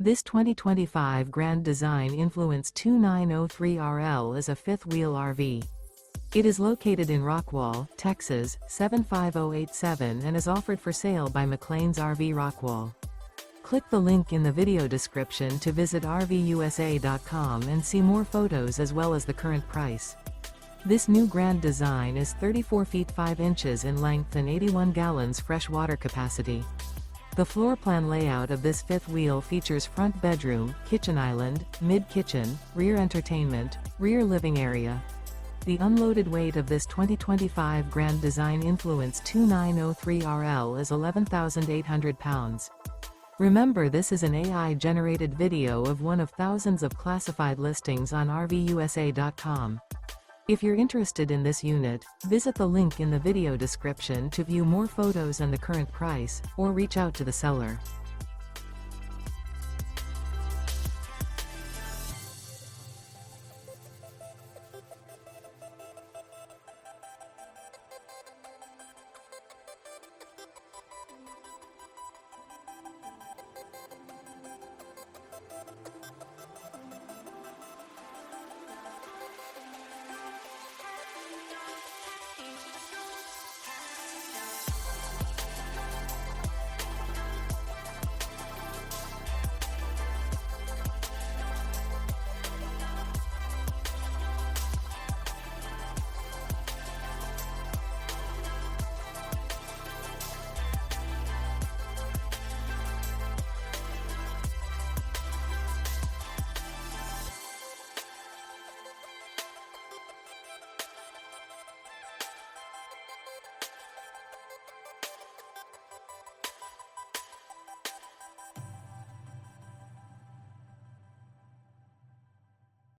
This 2025 Grand Design Influence 2903RL is a fifth-wheel RV. It is located in Rockwall, Texas, 75087 and is offered for sale by McClain's RV Rockwall. Click the link in the video description to visit RVUSA.com and see more photos as well as the current price. This new Grand Design is 34 feet 5 inches in length and 81 gallons fresh water capacity. The floor plan layout of this fifth wheel features front bedroom, kitchen island, mid-kitchen, rear entertainment, rear living area. The unloaded weight of this 2025 Grand Design Influence 2903RL is 11,800 pounds. Remember, this is an AI-generated video of one of thousands of classified listings on RVUSA.com. If you're interested in this unit, visit the link in the video description to view more photos and the current price, or reach out to the seller.